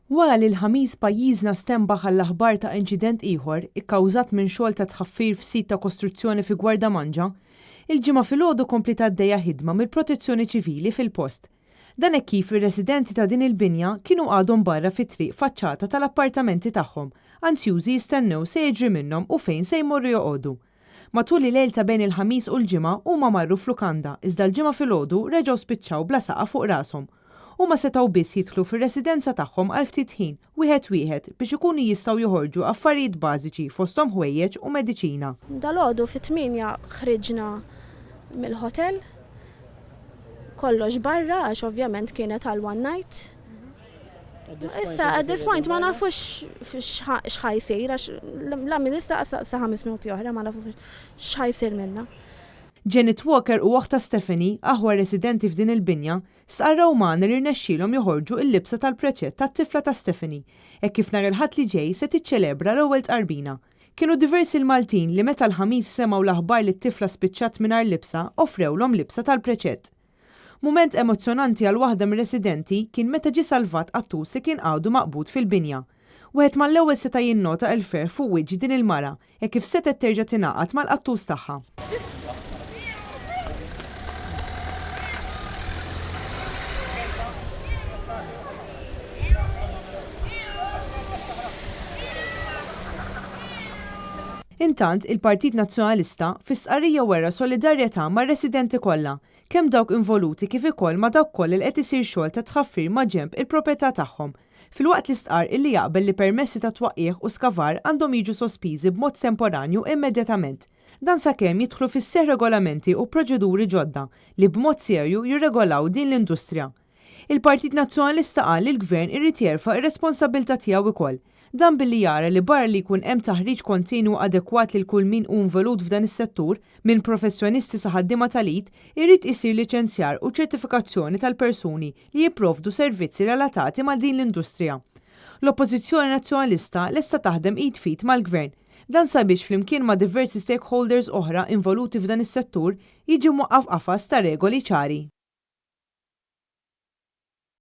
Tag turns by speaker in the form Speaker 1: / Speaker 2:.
Speaker 1: Wara li l-ħamis pajjiżna stembaħ għall-aħbar ta' inċident ieħor ikkawżat minn xogħol ta' tħaffir f'sit ta' kostruzzjoni fi Gwardamanġa, il-ġimgħa filgħodu kompli għaddejja ħidma mill-Protezzjoni Ċivili fil-post. Dan hekk kif ir-residenti ta' din il-binja kienu għadhom barra fit-triq faċċata tal-appartamenti tagħhom, ansjużi jistennew se jiġri minnhom u fejn se jmorru joqogħdu. Matul il-lejl ta' bejn il-ħamis u l-ġimgħa huma marru f'lukanda iżda l-ġimgħa filgħodu reġgħu spiċċaw bla saqa fuq rashom. Huma setgħu biss jidħlu fir-residenza tagħhom għal ftit ħin wieħed biex ikunu jistgħu joħorġu affarijiet bażiċi fosthom ħwejjeġ u mediċina.
Speaker 2: Dalgħodu fit-8 ħriġna mill-hotel. Kollox barra għax ovvjament kienet għal one night. Issa at this point ma nafux x'ħajsir għax la minn issa sa 5 minuti oħra ma nafux x'ħajsir minnha.
Speaker 1: Janet Walker u waħta Stephanie, aħwa residenti f'din il-binja, stqarraw magħna li rnexxielhom joħorġu l-libsa tal-preċett tat-tifla ta' Stephanie, hekk kif nhar il-ħadd li ġej se tiċċelebra l-ewwel tqarbina. Kienu diversi l-Maltin li meta l-ħamis semgħu l-aħbar li t-tifla spiċċat mingħajr libsa offrewlhom libsa tal-preċett. Mument emozzjonanti għal waħda mir-residenti kien meta ġie salvat qattus li kien għadu maqbud fil-binja. Wieħed mal-ewwel seta' jinnota l-fer fuq wiġġi din il-mara, hekk kif setet terġa' tingħaqad mal-qattus tagħha. Intant, il-Partit Nazzjonalista fis-stqarrija wera solidarjetà mar-residenti kollha, kemm dawk involuti kif ukoll ma dawk koll li qed isir xogħol ta' tħaffir ma' ġenb il-proprjetà tagħhom. Filwaqt li stqar illi jaqbel li permessi ta' twaqqieħ u skavar għandhom jiġu sospiżi b'mod temporanju immedjatament. Dan sakemm jidħlu fis-seħħ regolamenti u proċeduri ġodda li b'mod serju jirregolaw din l-industrija. Il-Partit Nazzjonalista qal li l-Gvern irid jerfa' ir-responsabbiltà tiegħu wkoll. Dan billi jara li barra li jkun hemm taħriġ kontinwu adekwat lil kull min hu involut f'dan is-settur minn professjonisti sa ħaddiema tal-id, irid isir liċenzjar u ċertifikazzjoni tal-persuni li jipprovdu servizzi relatati ma' din l-industrija. L-Oppożizzjoni Nazzjonalista lesta taħdem id fit mal-Gvern. Dan sabiex flimkien ma' diversi stakeholders oħra involuti f'dan is-settur jiġi mwaqqaf qafas ta' regoli ċari.